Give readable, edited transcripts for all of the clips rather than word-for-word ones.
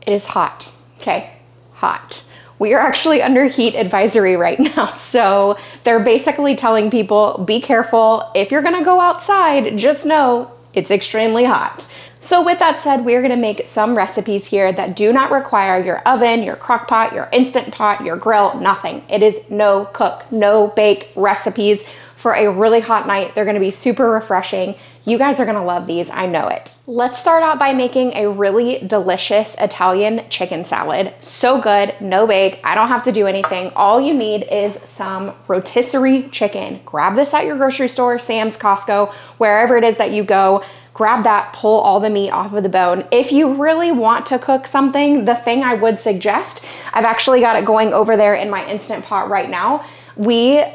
It is hot, okay? Hot. We are actually under heat advisory right now. So they're basically telling people, be careful. If you're gonna go outside, just know it's extremely hot. So with that said, we're gonna make some recipes here that do not require your oven, your crock pot, your Instant Pot, your grill, nothing. It is no cook, no bake recipes for a really hot night. They're gonna be super refreshing. You guys are gonna love these, I know it. Let's start out by making a really delicious Italian chicken salad. So good, no bake, I don't have to do anything. All you need is some rotisserie chicken. Grab this at your grocery store, Sam's, Costco, wherever it is that you go. Grab that, pull all the meat off of the bone. If you really want to cook something, the thing I would suggest, I've actually got it going over there in my Instant Pot right now. We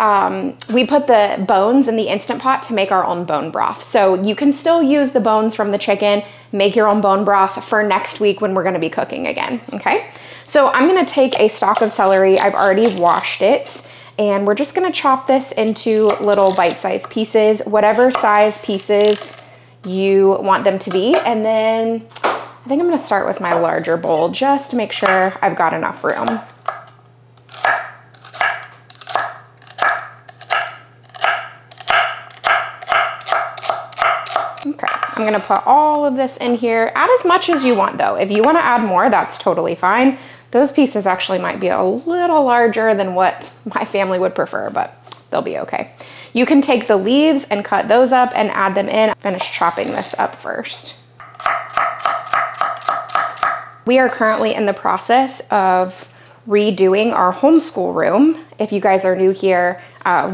put the bones in the Instant Pot to make our own bone broth. So you can still use the bones from the chicken, make your own bone broth for next week when we're gonna be cooking again, okay? So I'm gonna take a stalk of celery, I've already washed it, and we're just gonna chop this into little bite-sized pieces, whatever size pieces you want them to be. And then I think I'm gonna start with my larger bowl just to make sure I've got enough room. Okay, I'm gonna put all of this in here. Add as much as you want though. If you wanna add more, that's totally fine. Those pieces actually might be a little larger than what my family would prefer, but they'll be okay. You can take the leaves and cut those up and add them in. Finish chopping this up first. We are currently in the process of redoing our homeschool room. If you guys are new here, I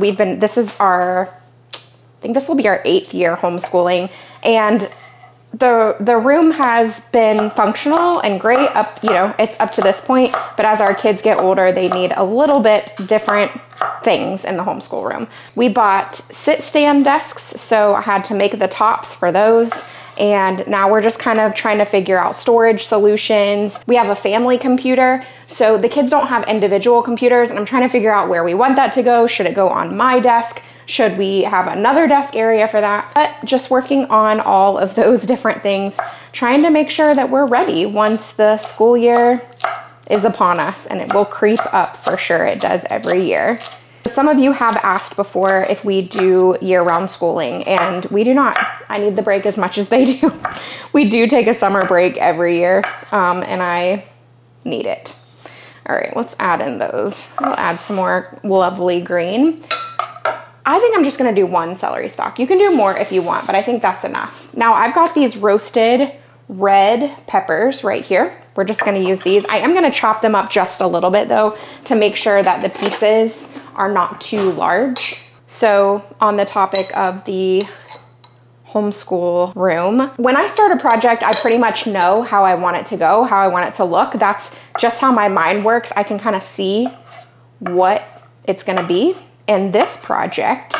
think this will be our 8th year homeschooling, and the room has been functional and great it's up to this point, but as our kids get older, they need a little bit different things in the homeschool room. We bought sit-stand desks, so I had to make the tops for those. And now we're just kind of trying to figure out storage solutions. We have a family computer, so the kids don't have individual computers, and I'm trying to figure out where we want that to go. Should it go on my desk? Should we have another desk area for that? But just working on all of those different things, trying to make sure that we're ready once the school year is upon us, and it will creep up for sure. It does every year. Some of you have asked before if we do year-round schooling, and we do not. I need the break as much as they do. We do take a summer break every year, and I need it. All right, let's add in those. We'll add some more lovely green. I think I'm just gonna do 1 celery stalk. You can do more if you want, but I think that's enough. Now I've got these roasted red peppers right here. We're just gonna use these. I am gonna chop them up just a little bit though, to make sure that the pieces are not too large. So on the topic of the homeschool room, when I start a project, I pretty much know how I want it to go, how I want it to look. That's just how my mind works. I can kind of see what it's gonna be. And this project,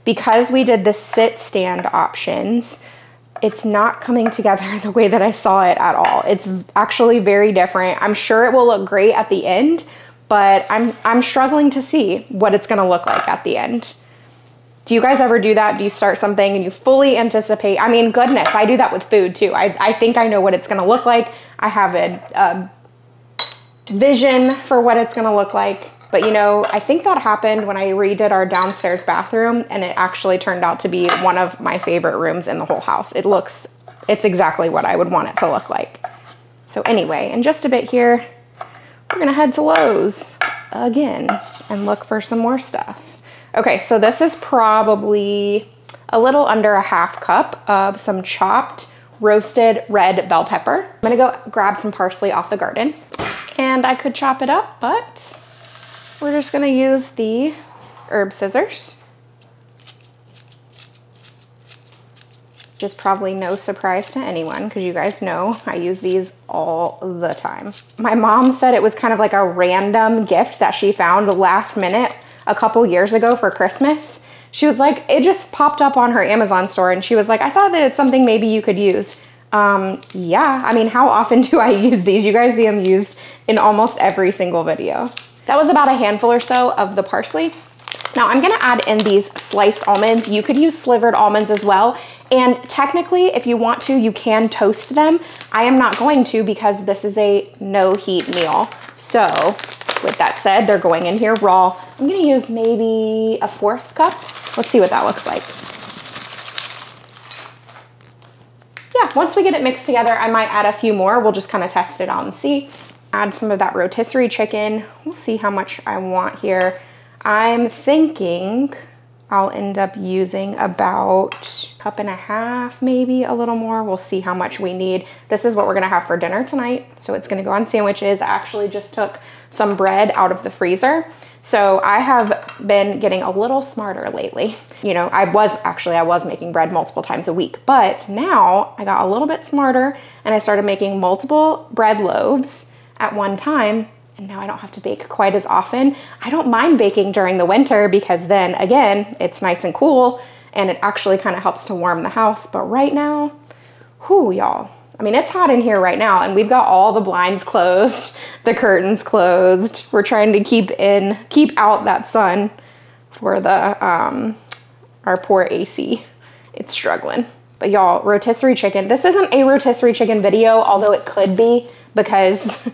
because we did the sit-stand options, it's not coming together the way that I saw it at all. It's actually very different. I'm sure it will look great at the end, but I'm struggling to see what it's gonna look like at the end. Do you guys ever do that? Do you start something and you fully anticipate? I mean, goodness, I do that with food too. I think I know what it's gonna look like. I have a vision for what it's gonna look like. But you know, I think that happened when I redid our downstairs bathroom, and it actually turned out to be one of my favorite rooms in the whole house. It's exactly what I would want it to look like. So anyway, in just a bit here, we're gonna head to Lowe's again and look for some more stuff. Okay, so this is probably a little under a half cup of some chopped roasted red bell pepper. I'm gonna go grab some parsley off the garden, and I could chop it up, but we're just gonna use the herb scissors. Which is probably no surprise to anyone, because you guys know I use these all the time. My mom said it was kind of like a random gift that she found last minute a couple years ago for Christmas. She was like, it just popped up on her Amazon store, and she was like, I thought that it's something maybe you could use. Yeah, I mean, how often do I use these? You guys see them used in almost every single video. That was about a handful or so of the parsley. Now I'm gonna add in these sliced almonds. You could use slivered almonds as well. And technically, if you want to, you can toast them. I am not going to because this is a no heat meal. So with that said, they're going in here raw. I'm gonna use maybe a 1/4 cup. Let's see what that looks like. Yeah, once we get it mixed together, I might add a few more. We'll just kind of test it out and see. Add some of that rotisserie chicken. We'll see how much I want here. I'm thinking I'll end up using about 1.5 cups, maybe a little more. We'll see how much we need. This is what we're gonna have for dinner tonight. So it's gonna go on sandwiches. I actually just took some bread out of the freezer. So I have been getting a little smarter lately. You know, I was making bread multiple times a week, but now I got a little bit smarter and I started making multiple bread loaves at one time. And now I don't have to bake quite as often. I don't mind baking during the winter because then again, it's nice and cool and it actually kind of helps to warm the house. But right now, whoo, y'all. I mean, it's hot in here right now and we've got all the blinds closed, the curtains closed. We're trying to keep out that sun for the, our poor AC. It's struggling. But y'all, rotisserie chicken. This isn't a rotisserie chicken video, although it could be because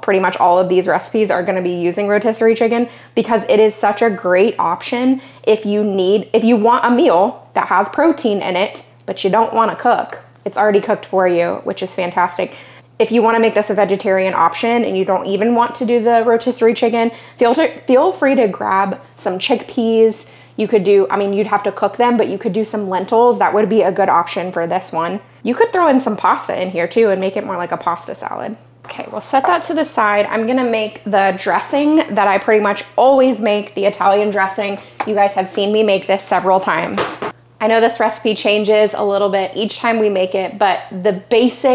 pretty much all of these recipes are gonna be using rotisserie chicken because it is such a great option if you want a meal that has protein in it, but you don't wanna cook. It's already cooked for you, which is fantastic. If you wanna make this a vegetarian option and you don't even want to do the rotisserie chicken, feel free to grab some chickpeas. You could do, I mean, you'd have to cook them, but you could do some lentils. That would be a good option for this one. You could throw in some pasta in here too and make it more like a pasta salad. Okay, we'll set that to the side. I'm gonna make the dressing that I pretty much always make, the Italian dressing. You guys have seen me make this several times. I know this recipe changes a little bit each time we make it, but the base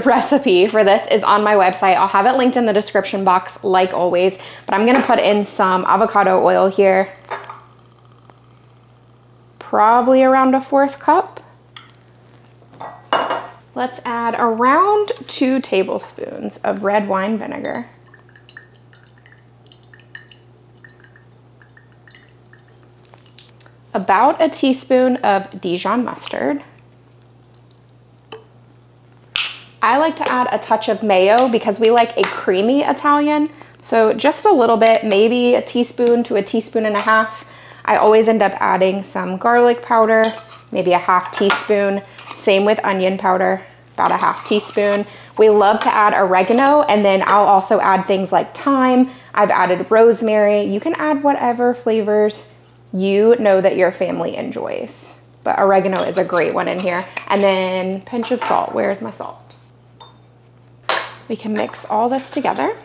recipe for this is on my website. I'll have it linked in the description box like always, but I'm gonna put in some avocado oil here. Probably around a 1/4 cup. Let's add around 2 tablespoons of red wine vinegar. About a teaspoon of Dijon mustard. I like to add a touch of mayo because we like a creamy Italian. So just a little bit, maybe a teaspoon to a teaspoon and a half. I always end up adding some garlic powder, maybe a 1/2 teaspoon. Same with onion powder, about a 1/2 teaspoon. We love to add oregano, and then I'll also add things like thyme. I've added rosemary. You can add whatever flavors you know that your family enjoys. But oregano is a great one in here. And then pinch of salt. Where's my salt? We can mix all this together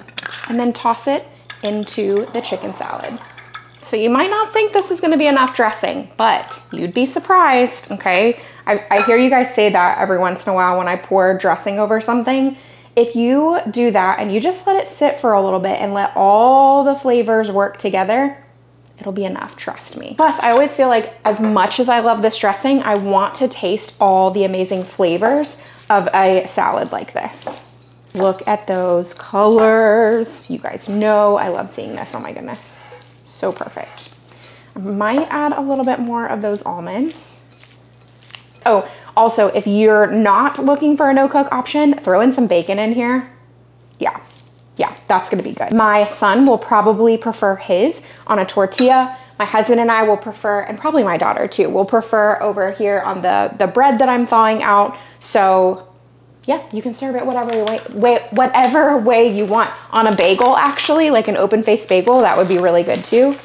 and then toss it into the chicken salad. So you might not think this is gonna be enough dressing, but you'd be surprised, okay? I hear you guys say that every once in a while when I pour dressing over something. If you do that and you just let it sit for a little bit and let all the flavors work together, it'll be enough, trust me. Plus, I always feel like as much as I love this dressing, I want to taste all the amazing flavors of a salad like this. Look at those colors. You guys know I love seeing this, oh my goodness. So perfect. I might add a little bit more of those almonds. Oh, also, if you're not looking for a no-cook option, throw in some bacon in here. Yeah, that's gonna be good. My son will probably prefer his on a tortilla. My husband and I will prefer, and probably my daughter too, will prefer over here on the bread that I'm thawing out. So yeah, you can serve it whatever way you want. On a bagel, actually, like an open-faced bagel, that would be really good too.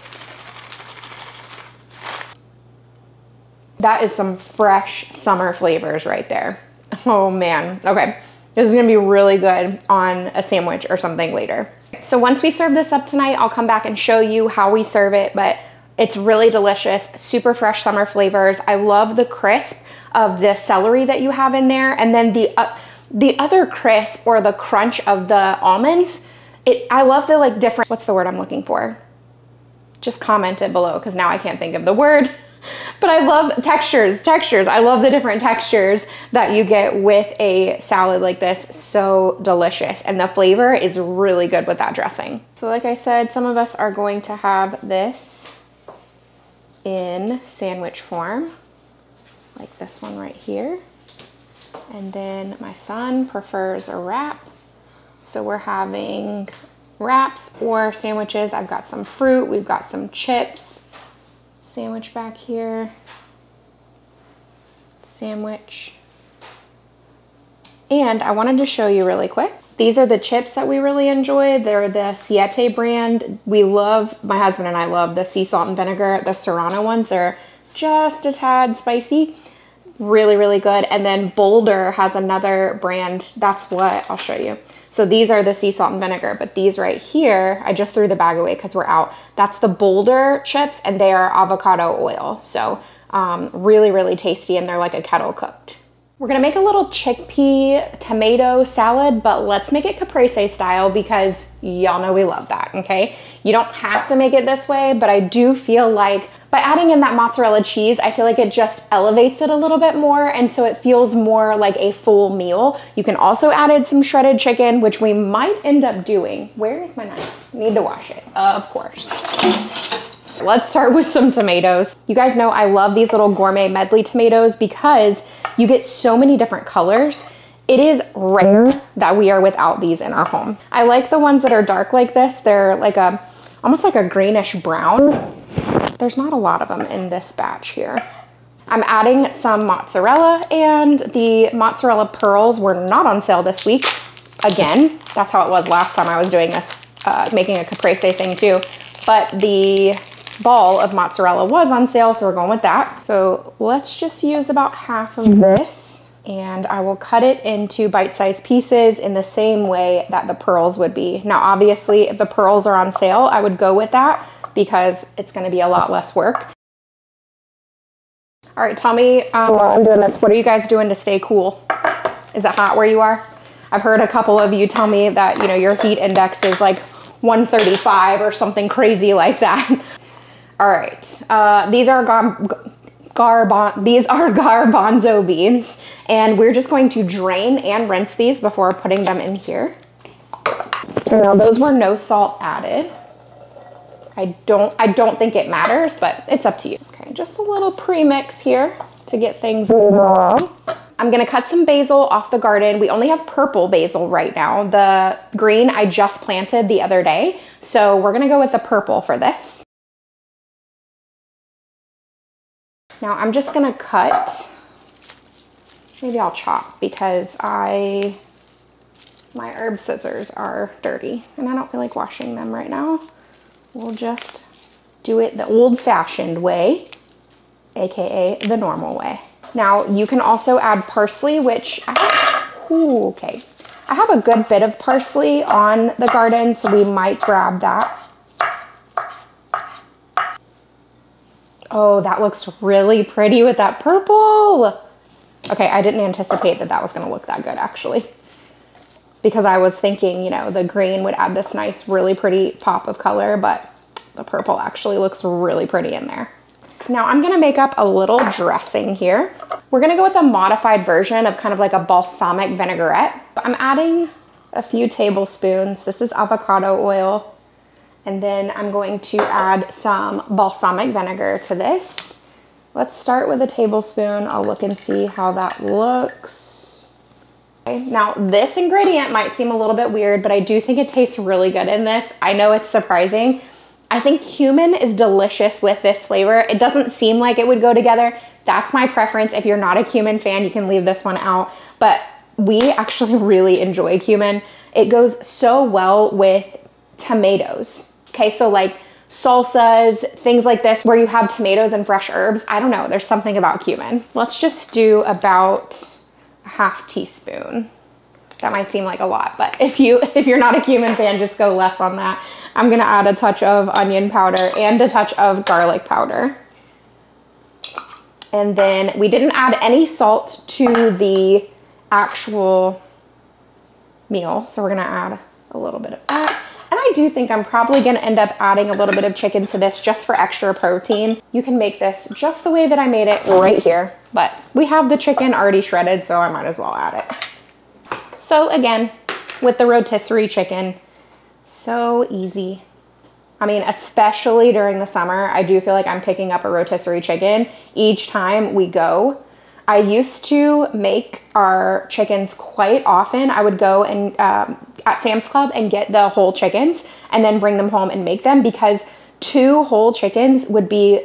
That is some fresh summer flavors right there. Oh man, okay. This is gonna be really good on a sandwich or something later. So once we serve this up tonight, I'll come back and show you how we serve it, but it's really delicious, super fresh summer flavors. I love the crisp of the celery that you have in there, and then the other crisp or the crunch of the almonds. I love the like different, what's the word I'm looking for? Just comment it below because now I can't think of the word. But I love textures. I love the different textures that you get with a salad like this. So delicious. And the flavor is really good with that dressing. So like I said, some of us are going to have this in sandwich form, like this one right here. And then my son prefers a wrap. So we're having wraps or sandwiches. I've got some fruit, we've got some chips. Sandwich back here. Sandwich. And I wanted to show you really quick. These are the chips that we really enjoy. They're the Siete brand. We love, my husband and I love the sea salt and vinegar, the Serrano ones. They're just a tad spicy. Really, really good. And then Boulder has another brand. That's what I'll show you. So these are the sea salt and vinegar, but these right here, I just threw the bag away because we're out. That's the Boulder chips and they are avocado oil. So really, really tasty and they're like a kettle cooked. We're gonna make a little chickpea tomato salad, but let's make it Caprese style because y'all know we love that, okay? You don't have to make it this way, but I do feel like by adding in that mozzarella cheese, I feel like it just elevates it a little bit more, and so it feels more like a full meal. You can also add in some shredded chicken, which we might end up doing. Where is my knife? Need to wash it, of course. Let's start with some tomatoes. You guys know I love these little gourmet medley tomatoes because you get so many different colors. It is rare that we are without these in our home. I like the ones that are dark like this. They're like almost like a greenish brown. There's not a lot of them in this batch here. I'm adding some mozzarella, and the mozzarella pearls were not on sale this week. Again, that's how it was last time I was doing this, making a Caprese thing too. But the ball of mozzarella was on sale, so we're going with that. So let's just use about half of this, and I will cut it into bite-sized pieces in the same way that the pearls would be. Now, obviously, if the pearls are on sale, I would go with that because it's gonna be a lot less work. All right, tell me while I'm doing this, what are you guys doing to stay cool? Is it hot where you are? I've heard a couple of you tell me that, you know, your heat index is like 135 or something crazy like that. All right, these are garbanzo beans, and we're just going to drain and rinse these before putting them in here. Now, those were no salt added. I don't think it matters, but it's up to you. Okay, just a little pre-mix here to get things moving along. I'm gonna cut some basil off the garden. We only have purple basil right now. The green I just planted the other day, so we're gonna go with the purple for this. Now I'm just gonna cut, maybe I'll chop because my herb scissors are dirty and I don't feel like washing them right now. We'll just do it the old-fashioned way, AKA the normal way. Now you can also add parsley, which, okay. I have a good bit of parsley on the garden, so we might grab that. Oh, that looks really pretty with that purple. Okay, I didn't anticipate that that was gonna look that good actually, because I was thinking, you know, the green would add this nice, really pretty pop of color, but the purple actually looks really pretty in there. So now I'm gonna make up a little dressing here. We're gonna go with a modified version of kind of like a balsamic vinaigrette. I'm adding a few tablespoons. This is avocado oil. And then I'm going to add some balsamic vinegar to this. Let's start with a tablespoon. I'll look and see how that looks. Okay. Now this ingredient might seem a little bit weird, but I do think it tastes really good in this. I know it's surprising. I think cumin is delicious with this flavor. It doesn't seem like it would go together. That's my preference. If you're not a cumin fan, you can leave this one out. But we actually really enjoy cumin. It goes so well with tomatoes. Okay, so like salsas, things like this where you have tomatoes and fresh herbs. I don't know, there's something about cumin. Let's just do about a half teaspoon. That might seem like a lot, but if you're not a cumin fan, just go less on that. I'm gonna add a touch of onion powder and a touch of garlic powder. And then we didn't add any salt to the actual meal, so we're gonna add a little bit of that. And I do think I'm probably gonna end up adding a little bit of chicken to this just for extra protein. You can make this just the way that I made it right here, but we have the chicken already shredded, so I might as well add it. So again, with the rotisserie chicken, so easy. I mean, especially during the summer, I do feel like I'm picking up a rotisserie chicken each time we go. I used to make our chickens quite often. I would go and at Sam's Club and get the whole chickens and then bring them home and make them, because 2 whole chickens would be,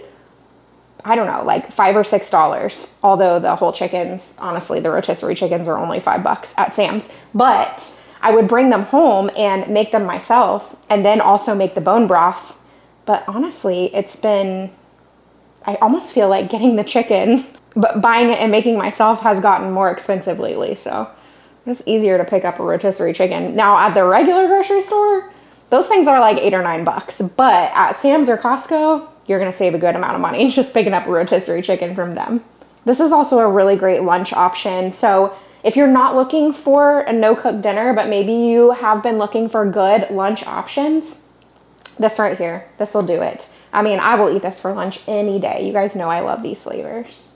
I don't know, like $5 or $6. Although the whole chickens, honestly, the rotisserie chickens are only $5 at Sam's. But I would bring them home and make them myself and then also make the bone broth. But honestly, it's been, I almost feel like getting the chicken, but buying it and making myself has gotten more expensive lately. So it's easier to pick up a rotisserie chicken. Now at the regular grocery store, those things are like $8 or $9. But at Sam's or Costco, you're gonna save a good amount of money just picking up a rotisserie chicken from them. This is also a really great lunch option. So if you're not looking for a no-cook dinner, but maybe you have been looking for good lunch options, this right here, this will do it. I mean, I will eat this for lunch any day. You guys know I love these flavors.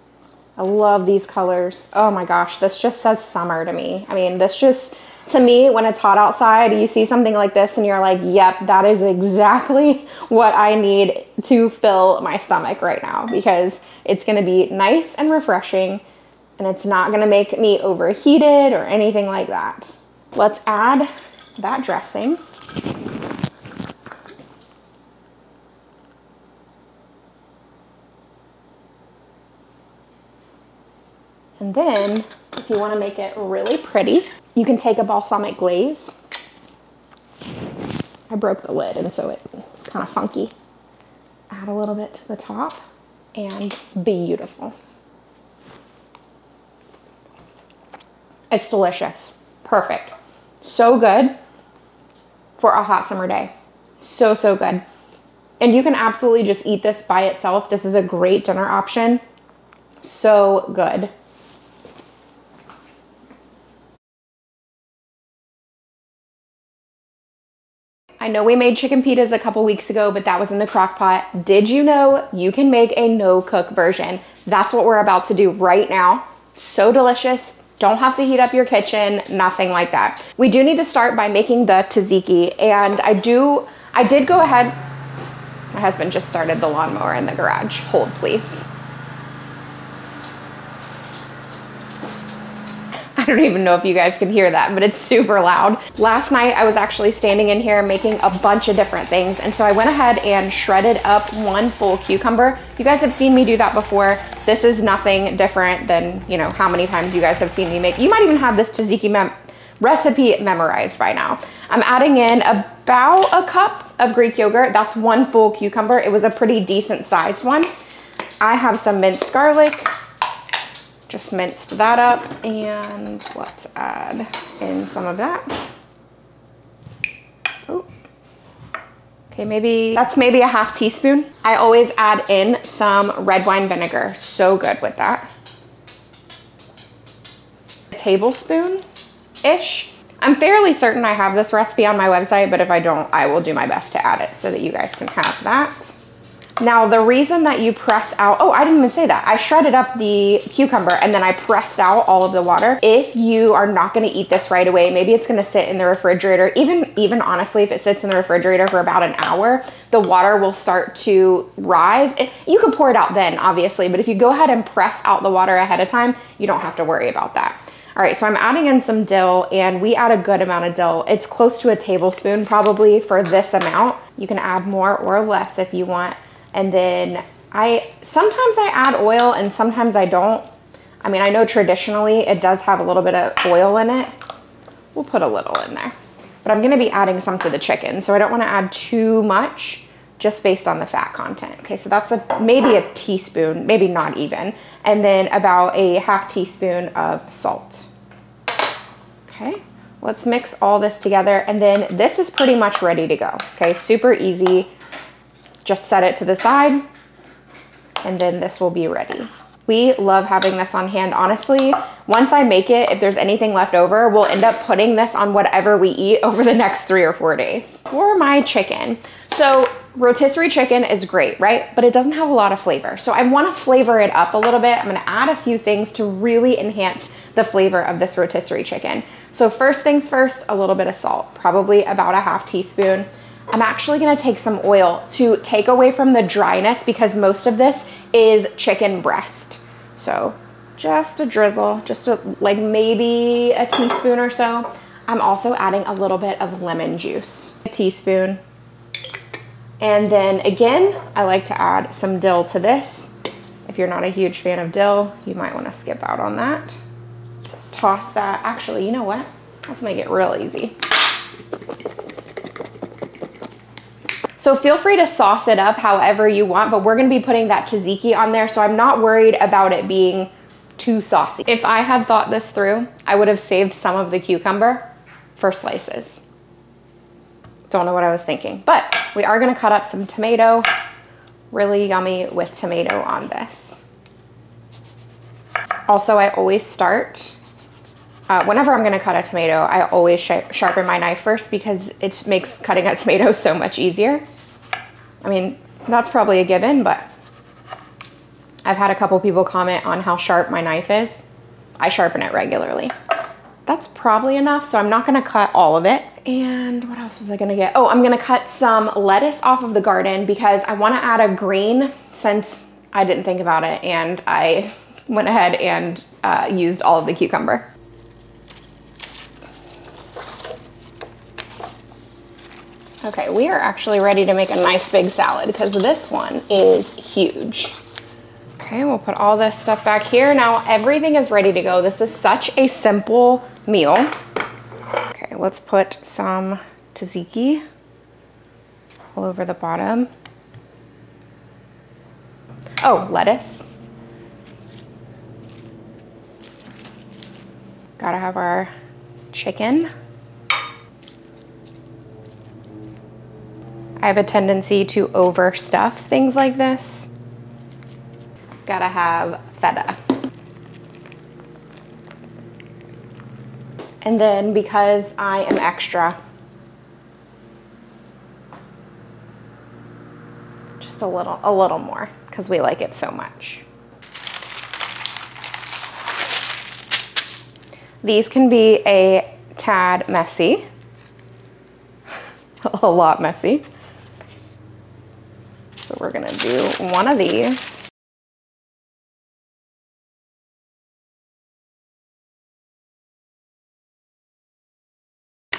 I love these colors. Oh my gosh, this just says summer to me. I mean, this just, to me, when it's hot outside, you see something like this and you're like, yep, that is exactly what I need to fill my stomach right now, because it's gonna be nice and refreshing and it's not gonna make me overheated or anything like that. Let's add that dressing. And then, if you wanna make it really pretty, you can take a balsamic glaze. I broke the lid and so it's kind of funky. Add a little bit to the top and beautiful. It's delicious, perfect. So good for a hot summer day. So, so good. And you can absolutely just eat this by itself. This is a great dinner option. So good. I know we made chicken pitas a couple weeks ago, but that was in the crock pot. Did you know you can make a no-cook version? That's what we're about to do right now. So delicious. Don't have to heat up your kitchen, nothing like that. We do need to start by making the tzatziki, and I did go ahead. My husband just started the lawnmower in the garage. Hold, please. I don't even know if you guys can hear that, but it's super loud. Last night, I was actually standing in here making a bunch of different things. And so I went ahead and shredded up 1 full cucumber. You guys have seen me do that before. This is nothing different than, you know, how many times you guys have seen me make. You might even have this tzatziki recipe memorized by now. I'm adding in about a cup of Greek yogurt. That's 1 full cucumber. It was a pretty decent sized one. I have some minced garlic. Just minced that up, and let's add in some of that. Ooh. Okay, that's maybe a ½ teaspoon. I always add in some red wine vinegar. So good with that. A tablespoon-ish. I'm fairly certain I have this recipe on my website, but if I don't, I will do my best to add it so that you guys can have that. Now, the reason that you press out, oh, I didn't even say that. I shredded up the cucumber and then I pressed out all of the water. If you are not gonna eat this right away, maybe it's gonna sit in the refrigerator. Even honestly, if it sits in the refrigerator for about an hour, the water will start to rise. You can pour it out then, obviously, but if you go ahead and press out the water ahead of time, you don't have to worry about that. All right, so I'm adding in some dill, and we add a good amount of dill. It's close to a tablespoon probably for this amount. You can add more or less if you want. And then sometimes I add oil and sometimes I don't. I mean, I know traditionally it does have a little bit of oil in it. We'll put a little in there. But I'm gonna be adding some to the chicken, so I don't wanna add too much just based on the fat content. Okay, so that's maybe a teaspoon, maybe not even. And then about a ½ teaspoon of salt. Okay, let's mix all this together. And then this is pretty much ready to go. Okay, super easy. Just set it to the side, and then this will be ready. We love having this on hand. Honestly, once I make it, if there's anything left over, we'll end up putting this on whatever we eat over the next 3 or 4 days. For my chicken, so rotisserie chicken is great, right? But it doesn't have a lot of flavor. So I want to flavor it up a little bit. I'm going to add a few things to really enhance the flavor of this rotisserie chicken. So first things first, a little bit of salt, probably about a ½ teaspoon. I'm actually going to take some oil to take away from the dryness because most of this is chicken breast. So just a drizzle, like maybe a teaspoon or so. I'm also adding a little bit of lemon juice, a teaspoon. And then again, I like to add some dill to this. If you're not a huge fan of dill, you might want to skip out on that. Toss that. Actually, you know what? Let's make it real easy. So feel free to sauce it up however you want, but we're gonna be putting that tzatziki on there, so I'm not worried about it being too saucy. If I had thought this through, I would have saved some of the cucumber for slices. Don't know what I was thinking, but we are gonna cut up some tomato. Really yummy with tomato on this. Also, I always start, whenever I'm gonna cut a tomato, I always sharpen my knife first because it makes cutting a tomato so much easier. I mean, that's probably a given, but I've had a couple people comment on how sharp my knife is. I sharpen it regularly. That's probably enough, so I'm not gonna cut all of it. And what else was I gonna get? Oh, I'm gonna cut some lettuce off of the garden because I wanna add a green since I didn't think about it and I went ahead and used all of the cucumber. Okay, we are actually ready to make a nice big salad because this one is huge. Okay, we'll put all this stuff back here. Now everything is ready to go. This is such a simple meal. Okay, let's put some tzatziki all over the bottom. Oh, lettuce. Gotta have our chicken. I have a tendency to overstuff things like this. Gotta have feta. And then because I am extra, just a little more because we like it so much. These can be a tad messy, a lot messy. So we're gonna do one of these.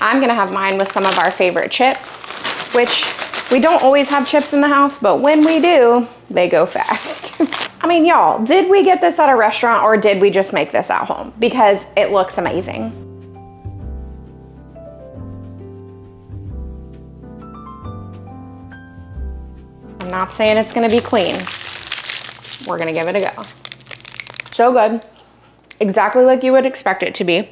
I'm gonna have mine with some of our favorite chips, which we don't always have chips in the house, but when we do, they go fast. I mean, y'all, did we get this at a restaurant or did we just make this at home? Because it looks amazing. I'm not saying it's gonna be clean. We're gonna give it a go. So good, exactly like you would expect it to be.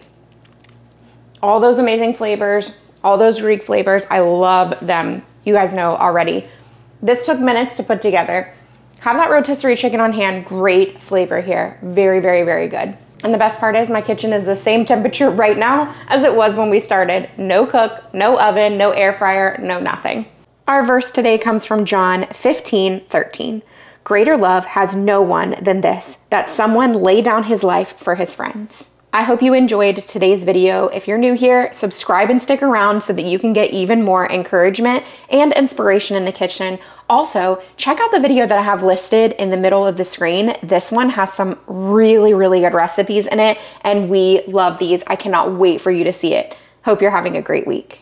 All those amazing flavors, all those Greek flavors, I love them. You guys know already. This took minutes to put together. Have that rotisserie chicken on hand, great flavor here. Very, very, very good. And the best part is my kitchen is the same temperature right now as it was when we started. No cook, no oven, no air fryer, no nothing. Our verse today comes from John 15:13. Greater love has no one than this, that someone lay down his life for his friends. I hope you enjoyed today's video. If you're new here, subscribe and stick around so that you can get even more encouragement and inspiration in the kitchen. Also, check out the video that I have listed in the middle of the screen. This one has some really, really good recipes in it, and we love these. I cannot wait for you to see it. Hope you're having a great week.